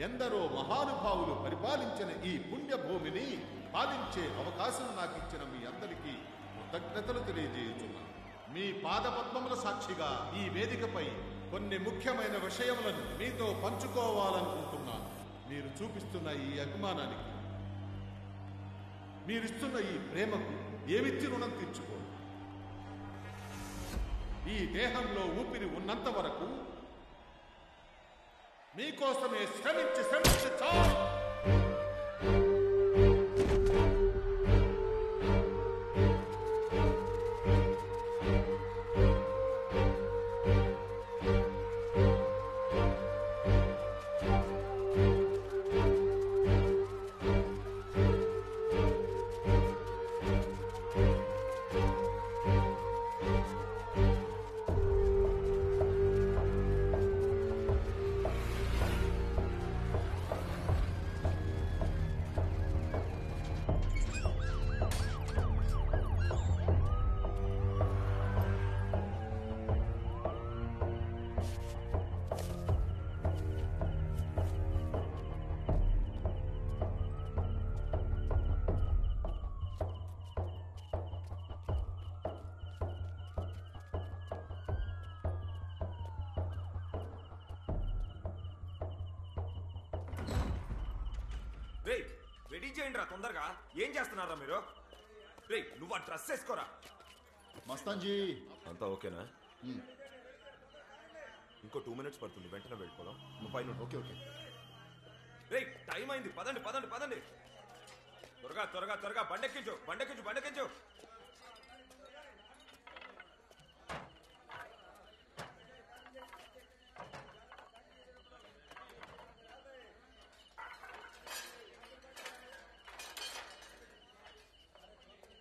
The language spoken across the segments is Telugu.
ఎందరో మహానుభావులు పరిపాలించిన ఈ పుణ్యభూమిని పాలించే అవకాశం నాకు ఇచ్చిన మీ అందరికీ కృతజ్ఞతలు తెలియజేయుచున్నాను. మీ పాదపద్మముల సాక్షిగా ఈ వేదికపై కొన్ని ముఖ్యమైన విషయములను మీతో పంచుకోవాలనుకుంటున్నాను. మీరు చూపిస్తున్న ఈ అభిమానానికి, మీరిస్తున్న ఈ ప్రేమకు ఏమిచ్చి రుణం తీర్చుకో. ఈ దేహంలో ఊపిరి ఉన్నంత వరకు మీకోసమే శ్రమించి చాలు. రెడీ చేయండి రా తొందరగా. ఏం చేస్తున్నారా మీరు? రే నువ్వు ఆ డ్రెస్ వేసుకోరా. మస్తాన్జీ అంతా ఓకేనా? ఇంకో 2 minutes పడుతుంది, వెంటనే వెళ్ళిపోదాం. నువ్వు పైన ఓకే ఓకే. రే టైం అయింది, పదండి పదండి పదండి. త్వరగా త్వరగా త్వరగా బండెక్కించు బండెక్కించు బండెక్కించు.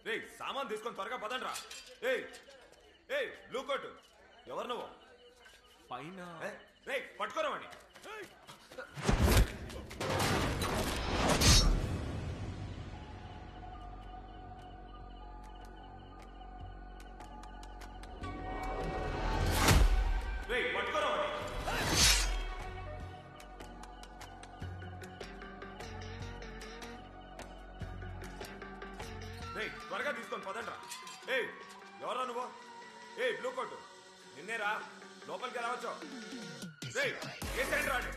రే సామాన్ తీసుకొని త్వరగా పదండి రా. ఏ బ్లూ కోట్ ఎవరు నువ్వు? పైన రే పట్టుకోరవాణి. రే పట్టుకోరవాణి. రే త్వరగా తీసుకొని పదండి రా. ఎవరా నువ్వు? బ్లూ కోట్ నిన్నేరా, లోపలికి రావచ్చు. రే కేసేంటి రాడు.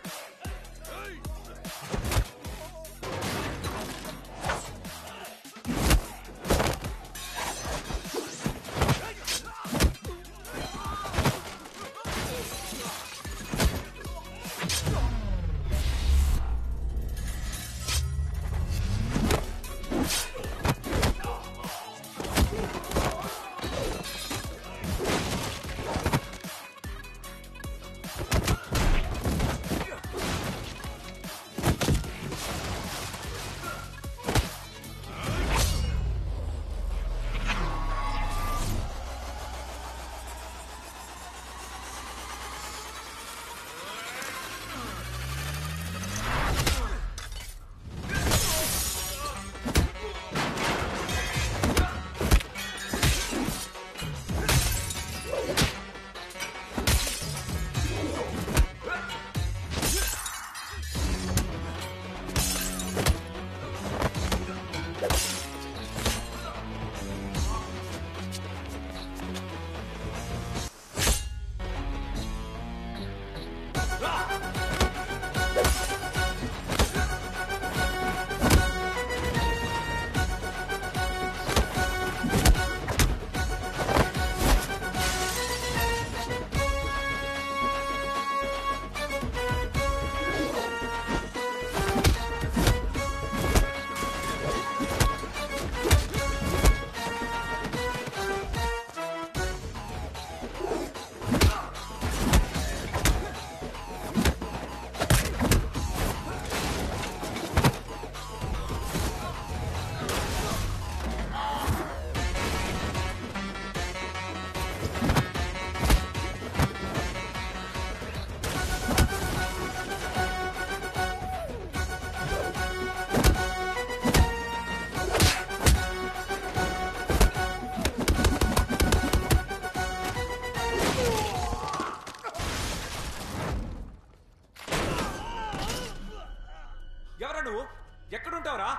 కొడతావరా?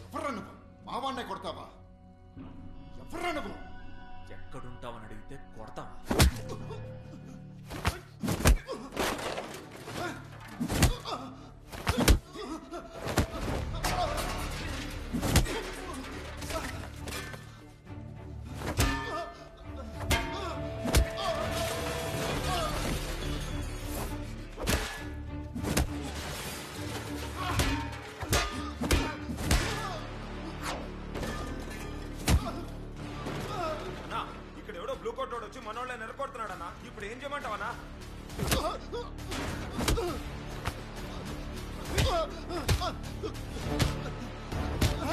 ఎవర్రా నువ్వు? మావాన్నే కొడతావా? ఎవర్రా నువ్వు? ఎక్కడుంటావని అడిగితే కొడతావా? బ్లూ కోట్ వచ్చి మనోళ్ళని నెరకొడుతున్నాడన్నా. ఇప్పుడు ఏం చేయమంటావన్నా?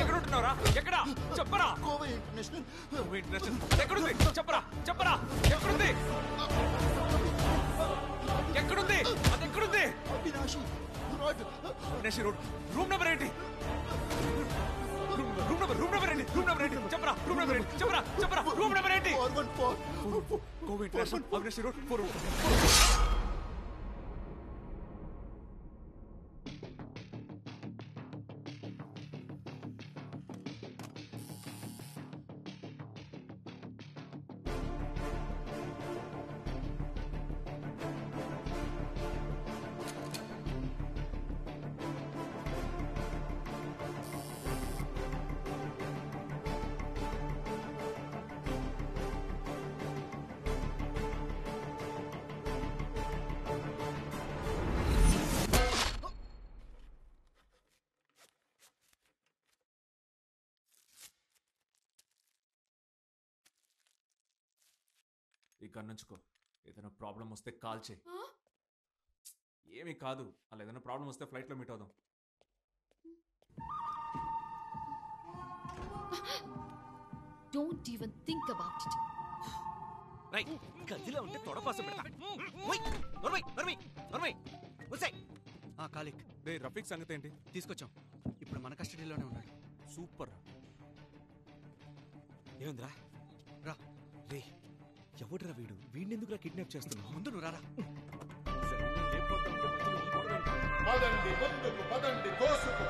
ఎక్కడ ఉంటున్నావురా? ఎక్కడ చెప్పరా? గోవా ఇంటర్నేషనల్. ఎక్కడుంది చెప్పరా? చెప్పరా ఎక్కడుంది? ఎక్కడుంది? అది ఎక్కడుంది? అవినాషి రోడ్. అవినాషి రోడ్. రూమ్ నెంబర్ ఏంటి? రూమ్ నెంబర్ ఏంటి? చెప్పరా రూమ్ నెంబర్ ఏంటి? చెప్పరా రూమ్ నెంబర్ ఏంటి? 414 గోవా ఇంటర్నేషనల్ అవినాషి రోడ్ 4. ఇక్కడ నుంచుకో. ఏదైనా ప్రాబ్లం వస్తే కాల్ చేయి. ఏమీ కాదు. అలా ఏదైనా ప్రాబ్లం వస్తే ఫ్లైట్లో మీట్ అవుదాం. Don't even think about it. Right గదిలో ఉంటే తొడపాసం పెడతా. కాలిక్ రే రఫీక్ సంగతి ఏంటి? తీసుకొచ్చాం. ఇప్పుడు మన కస్టడీలోనే ఉన్నాడు. సూపర్. ఏముందిరా? రా రే, ఎవడురా వీడు? వీడినెందుకురా కిడ్నాప్ చేస్తున్నావు? ముందు నువ్వు రారా. పదండి ముందుకు, పదండి తోసుకు,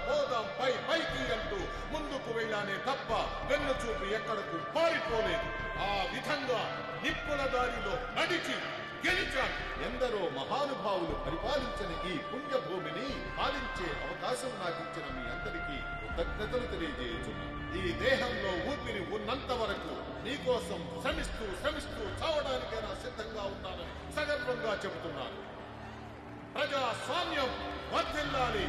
పోదాం పైకి అంటూ ముందుకు వెళ్ళానే తప్ప వెన్ను చూపి ఎక్కడకు పారిపోలేదు. ఆ విధంగా నిప్పుల దారిలో నడిచి గెలిచాను. ఎందరో మహానుభావులు పరిపాలించిన ఈ పుణ్యభూమిని పాలించే అవకాశం నాకిచ్చిన మీ అందరికీ కృతజ్ఞతలు తెలియజేయుచున్నాను. ఈ దేహంలో ఊపిరి ఉన్నంత వరకు నీకోసం శ్రమిస్తూ చావడానికైనా సిద్ధంగా ఉన్నానని సగర్వంగా చెబుతున్నాను. ప్రజాస్వామ్యం వర్ధిల్లాలి.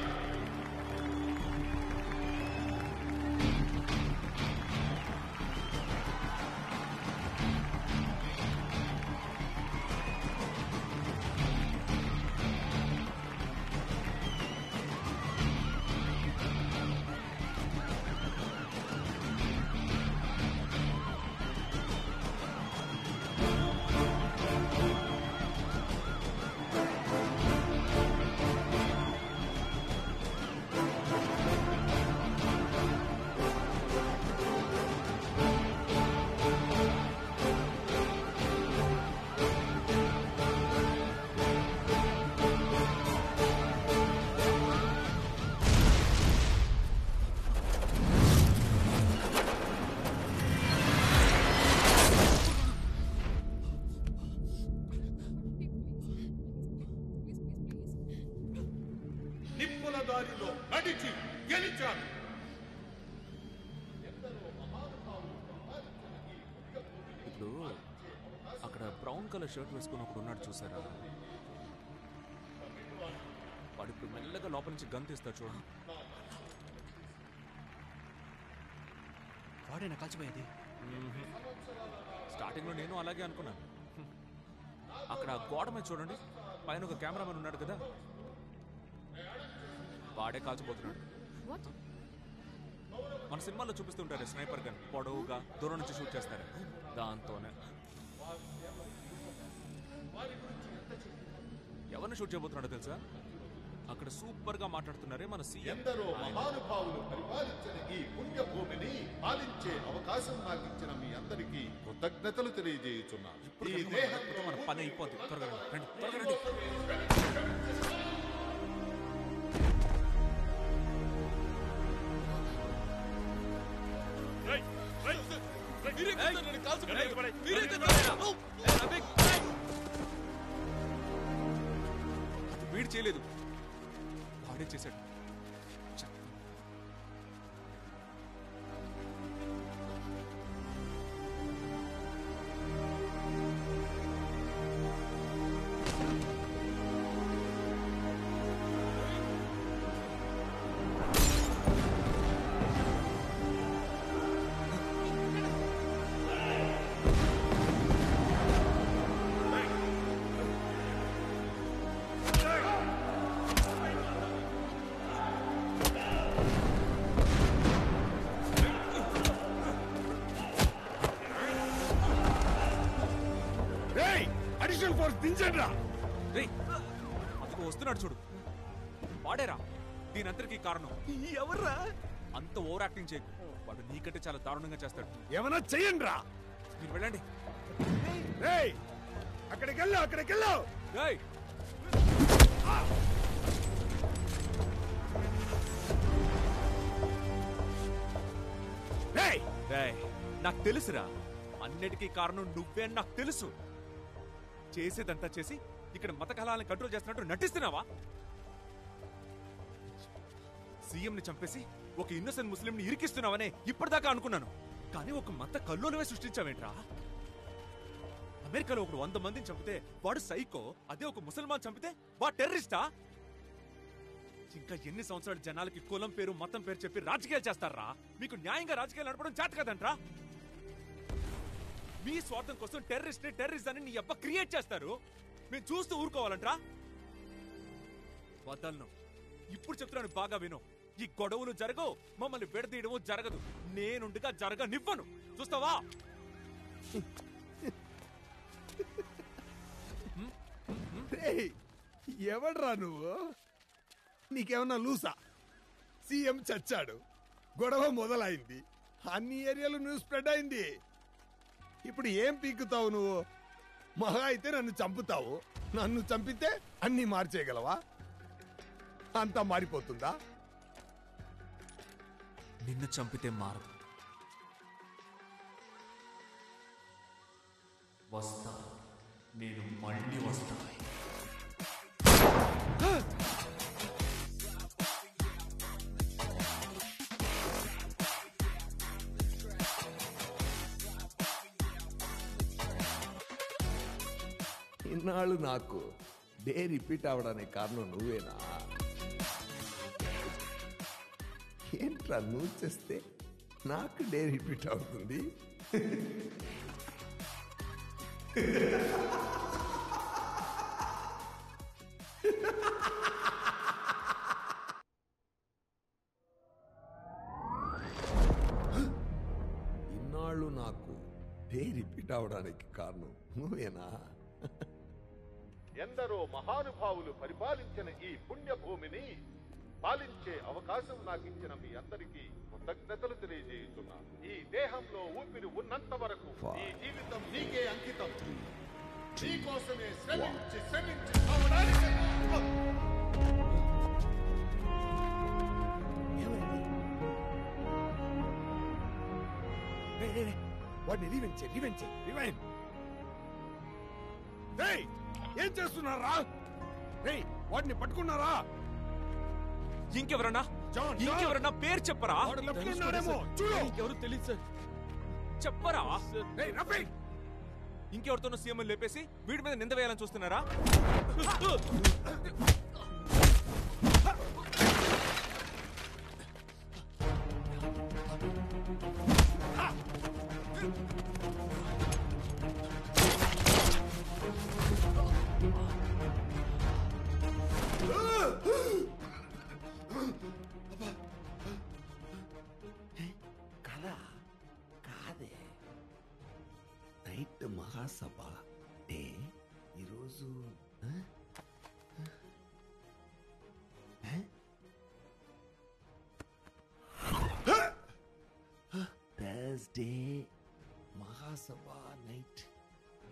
నిప్పుల దారిలో నడిచి గెలిచాను. ఇప్పుడు అక్కడ బ్రౌన్ కలర్ షర్ట్ వేసుకుని ఒకడు ఉన్నాడు చూసారా? వాడు ఇప్పుడు మెల్లగా లోపల నుంచి గన్ తీస్తాడు చూడండి. వాడేనా కాల్చిపోయేది? స్టార్టింగ్ లో నేను అలాగే అనుకున్నాను. అక్కడ గోడ మీద చూడండి, పైన ఒక కెమెరామెన్ ఉన్నాడు కదా, వాడే కాల్చిపోతున్నాడు. మన సినిమాలో చూపిస్తుంటారు స్నైపర్ గన్, పొడవుగా దూరం నుంచి షూట్ చేస్తారు. దాంతోనే ఎవరిని షూట్ చేయబోతున్నాడో తెలుసా? అక్కడ సూపర్ గా మాట్లాడుతున్నారే మన సీఎం. ఎందరో మహానుభావులు పరిపాలించిన ఈ పుణ్యభూమిని పాలించే అవకాశం నాకు ఇచ్చిన మీ అందరికీ కృతజ్ఞతలు తెలియజేయుచున్నాను. ఈ దేహంలో మన పని అయిపోద్ది. త్వరగా రండి, త్వరగా రండి. వీడు చేయలేదు, వాడే చేశాడు. అందుకు వస్తున్నాడు చూడు, వాడేరా దీనంతటికీ కారణం. ఎవర్రా? అంత ఓవర్ యాక్టింగ్ చేయకు, వాడు నీకంటే చాలా దారుణంగా చేస్తాడు. ఏమన్నా చెయ్యండి రా. మీరు వెళ్ళండి. అక్కడికి వెళ్ళు, అక్కడికి వెళ్ళు. నాకు తెలుసురా, అన్నిటికీ కారణం నువ్వే అని నాకు తెలుసు. చేసేదంతా చేసి ఇక్కడ మత కళాలను కంట్రోల్ చేస్తున్నట్టు నటిస్తున్నావా? సీఎంని చంపేసి ఒక ఇన్నోసెంట్ ముస్లింని ఇరికిస్తున్నావనే ఇప్పటిదాకా అనుకున్నాను, కానీ ఒక మత కల్లోలమే సృష్టించావేంట్రా? అమెరికాలో ఒకడు 100 మందిని చంపితే వాడు సైకో, అదే ఒక ముసల్మాన్ చంపితే వాడు టెర్రరిస్టా? ఇంకా ఎన్ని సంవత్సరాలు జనాలకి కులం పేరు మతం పేరు చెప్పి రాజకీయాలు చేస్తారా? మీకు న్యాయంగా రాజకీయాలు నడపడం చేత కదంట్రా? మీ స్వార్థం కోసం టెర్రరిస్ట్ అని నీ అబ్బ క్రియేట్ చేస్తారు. మేము చూస్తూ ఊరుకోవాలంట్రా? వదలను. ఇప్పుడు చెప్తున్నాను, బాగా విను. ఈ గొడవలు జరగవు, మమ్మల్ని విడదీయడము జరగదు. నేనుండగా జరగనివ్వను. చూస్తావా? ఎవడ్రా నువ్వు? నీకేమన్నా లూసా? సీఎం చచ్చాడు, గొడవ మొదలైంది, అన్ని ఏరియాలో న్యూస్ స్ప్రెడ్ అయింది. ఇప్పుడు ఏం పీకుతావు నువ్వు? మహా అయితే నన్ను చంపుతావు. నన్ను చంపితే అన్ని మార్చేయగలవా? అంతా మారిపోతుందా? నిన్ను చంపితే మారదు. వస్తా, నేను మళ్ళీ వస్తా. ఇన్నాళ్ళు నాకు డే రిపీట్ అవడానికి కారణం నువ్వేనా? ఏంట్రా నువ్వు చేస్తే నాకు డే రిపీట్ అవుతుంది? ఇన్నాళ్ళు నాకు డే రిపీట్ అవడానికి కారణం నువ్వేనా? ఎందరో మహానుభావులు పరిపాలించిన ఈ పుణ్యభూమిని పాలించే అవకాశం నాకు ఇచ్చిన మీ అందరికీ కృతజ్ఞతలు తెలియజేస్తున్నాను. ఈ దేహంలో ఊపిరి ఉన్నంత వరకు ఈ జీవితం నీకే అంకితం. నీకోసమే శ్రమించి చావడానికి. వాడిని రివెంజ్. ఏం చేస్తున్నారా? వాడిని పట్టుకున్నారా? ఇంకెవరన్నా పేరు చెప్పరా? ఎవరు తెలియదు సార్. చెప్పరా? ఇంకెవరితోనో సీఎం లేపేసి వీడి మీద నింద వేయాలని చూస్తున్నారా? కాదే, నైట్ మహాసభ డే ఈరోజు థర్స్డే మహాసభ నైట్.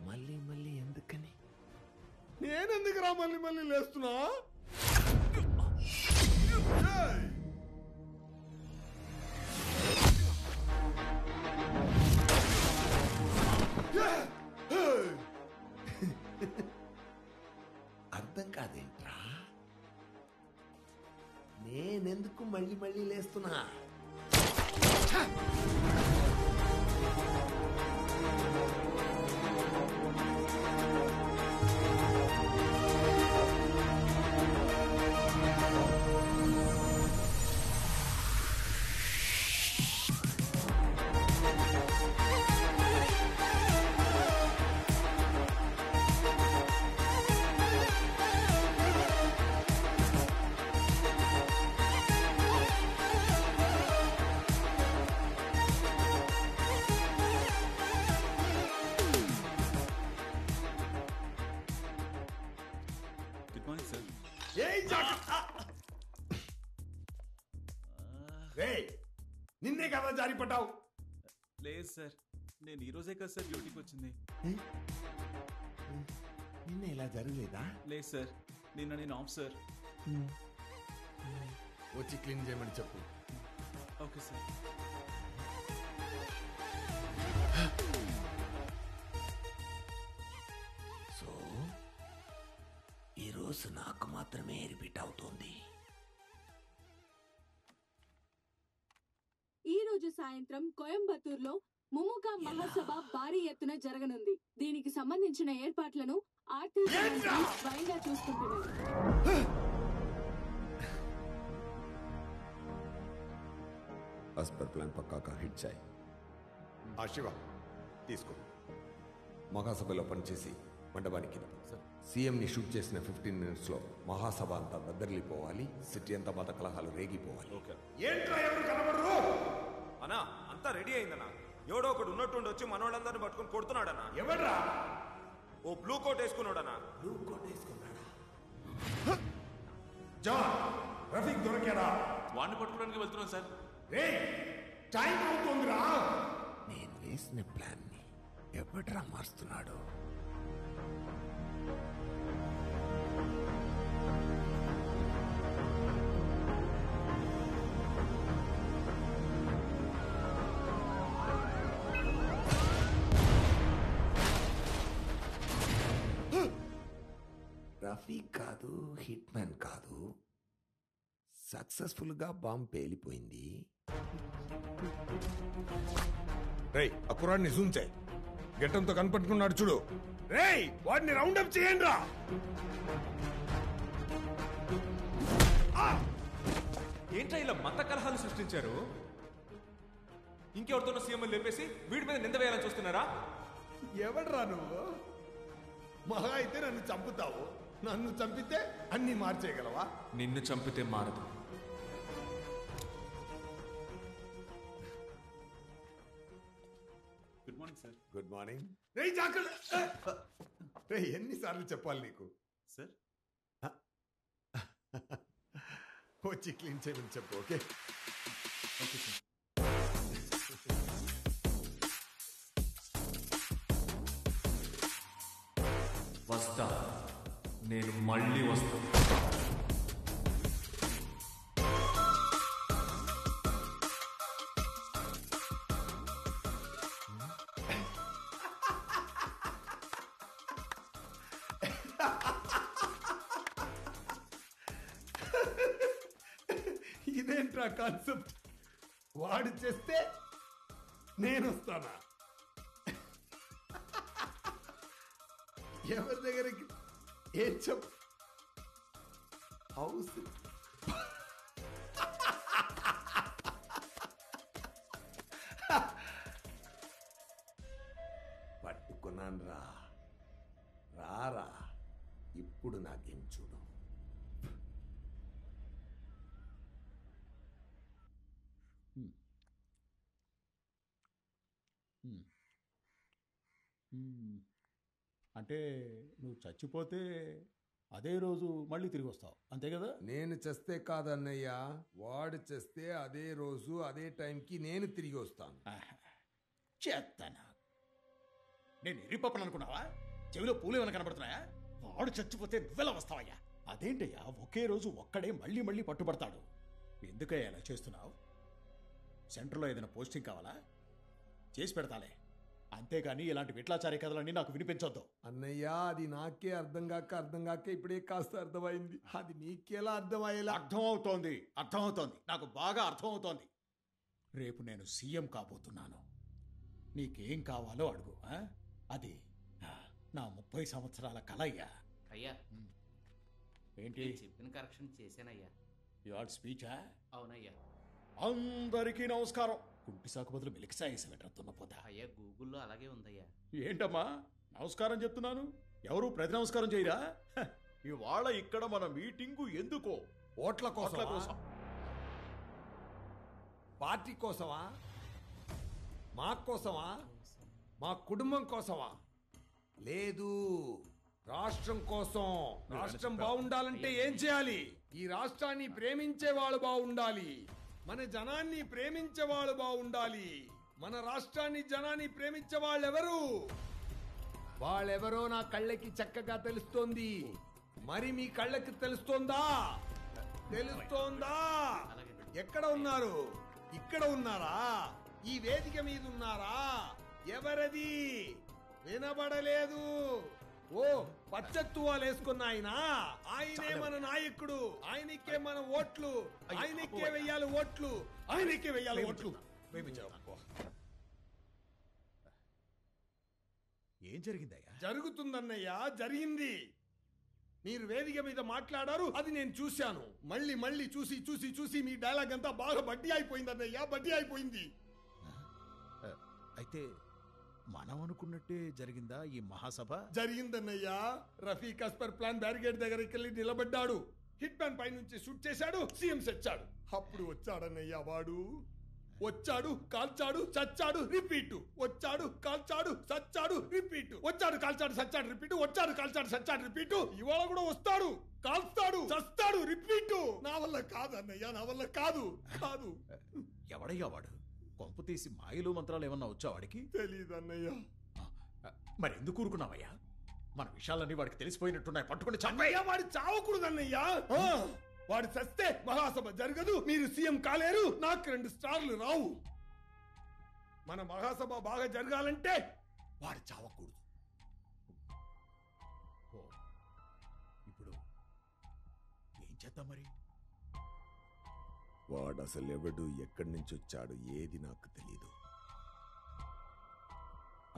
మళ్ళీ ఎందుకని? నేనెందుకురా మళ్ళీ లేస్తున్నా? నేనెందుకు మళ్ళీ మళ్ళీ లేస్తున్నా? Good morning sir. నిన్నే కదా జారి పడ్డావు. లేదు సార్, నేను ఈ రోజే కదా సార్ డ్యూటీకి వచ్చింది. నిన్న ఇలా జరగలేదా? లేదు సార్, నిన్న నేను ఆఫ్ సార్. వచ్చి క్లీన్ చేయమని చెప్పు. Okay sir. సో ఈరోజు నాకు మాత్రమే రిపీట్ అవుతోంది. ఈ రోజు సాయంత్రం కోయంబత్తూరులో ముముగా మహాసభ భారీ ఎత్తున జరగనుంది. దీనికి సంబంధించిన ఏర్పాట్లను ఆర్టీ స్వయంగా చూసుకుంటున్నారు. as per plan పక్కా కా హిట్ చాయ్. ఆ శివ తీసుకో. మహాసభలో పనిచేసి మండపానికి సీఎంని షూట్ చేసిన 15 minutes లో మహాసభ అంతా దద్దరిల్లిపోవాలి, సిటీ అంతా మత కలహాలు రేగిపోవాలి. ఏంట్రా ఎవరు కనబడరు? అన్నా అంతా రెడీ అయిందన్నా. ఎవడో ఒకడు ఉన్నట్టుండి వచ్చి మనోళ్ళందరిని పట్టుకొని కొడుతున్నాడన్నా. ఎవడ్రా? ఓ బ్లూ కోట్ వేసుకున్నాడన్నా. బ్లూ కోట్ వేసుకున్నాడా? జాన్, రఫీక్ దొరికాడా? వాడిని పట్టుకోవడానికి వెళ్తున్నాను సార్. రే, టైం అవుతుందిరా. నేను వేసిన ప్లాన్ ని ఎవడ్రా మారుస్తున్నాడు? రఫీక్ కాదు, హిట్ మ్యాన్ కాదు, సక్సెస్ఫుల్ గా బాంబ్ పేలిపోయింది. రేయ్, ఆ కుర్రాడిని జూమ్ చేయి. గెట్టంతో కనపట్టుకున్నాడు చూడు. రేయ్, వాడిని రౌండప్ చేయండి రా. ఏంట్రా ఇలా మత కలహాలు సృష్టించారు? ఇంకెవరితోనో సీఎం లేపేసి వీడి మీద నింద వేయాలని చూస్తున్నారా? ఎవడ్రా నువ్వు? మహా అయితే నన్ను చంపుతావు. నన్ను చంపితే అన్ని మార్చేయగలవా? నిన్ను చంపితే మారదు. Good morning sir. Good morning. రేయ్ జాకల్, రేయ్ ఎన్నిసార్లు చెప్పాలి నీకు? సార్ వచ్చి క్లీన్ చేయమని చెప్పు. Okay okay sir. వస్తా, నేను మళ్ళీ వస్తా. ఇదేంట్రా కాన్సెప్ట్? వాడు చేస్తే నేను వస్తానా? ఎవరి దగ్గరికి ఏం చెప్పు? హౌస్ పట్టుకున్నాను రా. రారా, ఇప్పుడు నాకేం చూడు. అంటే నువ్వు చచ్చిపోతే అదే రోజు మళ్ళీ తిరిగి వస్తావు, అంతే కదా? నేను చేస్తే కాదన్నయ్య, వాడు చేస్తే అదే రోజు అదే టైంకి నేను తిరిగి వస్తాను. చేస్తానా? నేను ఎర్రిపప్పను అనుకున్నావా? చెవిలో పూలు ఏమైనా కనబడుతున్నాయా? వాడు చచ్చిపోతే నువ్వెలా వస్తావయ్యా? అదేంటయ్యా, ఒకే రోజు ఒక్కడే మళ్ళీ మళ్ళీ పట్టుబడతాడు. ఎందుకయ్యా ఇలా చేస్తున్నావు? సెంటర్లో ఏదైనా పోస్టింగ్ కావాలా? చేసి పెడతాలే. అంతేగాని ఇలాంటి విట్లాచారి కథలన్నీ నాకు వినిపించొద్దు. అన్నయ్య అది నాకే అర్థం కాక ఇప్పుడే కాస్త అర్థమైంది. అది నీకేలా అర్థమయ్యేలా? అర్థమవుతోంది, నాకు బాగా అర్థమవుతోంది. రేపు నేను సీఎం కాబోతున్నాను. నీకేం కావాలో అడుగు. అది నా 30 సంవత్సరాల కల అయ్యా. అయ్యా ఏంటి చెప్పిన కరెక్షన్ చేశానయ్యా. యువర్ స్పీచా? అవునయ్యా. అందరికీ నమస్కారం. కుంటి సాకు బదులు మిలికిసా వేసి పెట్టతున్న పోతా. అయ్యా గూగుల్లో అలాగే ఉందయ్యా. ఏంటమ్మా నమస్కారం చెప్తున్నాను, ఎవరు ప్రతి నమస్కారం చేయరా? ఇవాళ ఇక్కడ మన మీటింగు ఎందుకో? ఓట్ల కోసం. పార్టీ కోసమా? మా కోసమా? మా కుటుంబం కోసమా? లేదు, రాష్ట్రం కోసం. రాష్ట్రం బాగుండాలంటే ఏం చేయాలి? ఈ రాష్ట్రాన్ని ప్రేమించే వాళ్ళు బాగుండాలి. మన జనాన్ని ప్రేమించే వాళ్ళు బాగుండాలి. మన రాష్ట్రాన్ని జనాన్ని ప్రేమించే వాళ్ళెవరు? వాళ్ళెవరో నా కళ్ళకి చక్కగా తెలుస్తోంది. మరి మీ కళ్ళకి తెలుస్తోందా? తెలుస్తోందా? ఎక్కడ ఉన్నారు? ఇక్కడ ఉన్నారా? ఈ వేదిక మీద ఉన్నారా? ఎవరది? వినబడలేదు. ఓ పచ్చత్తువాలు వేసుకున్న ఆయనే మన నాయకుడు. ఆయనకే మన ఓట్లు. ఆయనకే వెయ్యాలి ఓట్లు. ఆయనకే వెయ్యాలి ఓట్లు. ఏం జరిగిందయ్యా? జరుగుతుందన్నయ్యా, జరిగింది. మీరు వేదిక మీద మాట్లాడారు, అది నేను చూశాను. మళ్ళీ మళ్ళీ చూసి చూసి చూసి మీ డైలాగ్ అంతా బాగా బడ్డీ అయిపోయిందన్నయ్యా, బడ్డీ అయిపోయింది. అయితే మనం అనుకున్నట్టే జరిగిందా ఈ మహాసభ? జరిగిందన్నయ్యా. రఫీక్ అస్పర్ ప్లాన్ బ్యారిగేడ్ దగ్గరికి వెళ్ళి నిలబడ్డాడు. హిట్ మ్యాన్ పై నుంచి షూట్ చేశాడు. సీఎం చచ్చాడు. అప్పుడు వచ్చాడన్నయ్యా వాడు. వచ్చాడు, కాల్చాడు, చచ్చాడు, రిపీట్. వచ్చాడు, కాల్చాడు, చచ్చాడు, రిపీట్. వచ్చాడు, కాల్చాడు, చచ్చాడు, రిపీట్. వచ్చాడు, కాల్చాడు, చచ్చాడు, రిపీట్. ఇవాళ కూడా వస్తాడు, కాల్స్తాడు, చస్తాడు, రిపీట్. నా వల్ల కాదు అన్నయ్యా, నా వల్ల కాదు. కాదు. ఎవడయ్యా వాడు? కొంపు తీసి మాయలు మంత్రాలు ఏమన్నా వచ్చా వాడికి? తెలీదు అన్నయ్యా. మరి ఎందుకు ఊరుకున్నావయ్యా? మన విషయాలన్నీ వాడికి తెలిసిపోయినట్టున్నాయి. పట్టుకుని చంపయ్యా. వాడి చావకూడదన్నయ్యా. వాడు చస్తే మహాసభ జరగదు, మీరు సీఎం కాలేరు, నాకు 2 స్టార్లు రావు. మన మహాసభ బాగా జరగాలంటే వాడు చావకూడదు. ఇప్పుడు ఏం చేద్దాం మరి? వాడు అసలు ఎవడు, ఎక్కడి నుంచి వచ్చాడు, ఏది నాకు తెలీదు.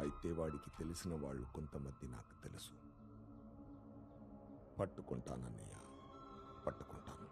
అయితే వాడికి తెలిసిన వాళ్ళు కొంతమంది నాకు తెలుసు. పట్టుకుంటానన్నయ్య, పట్టుకుంటాను.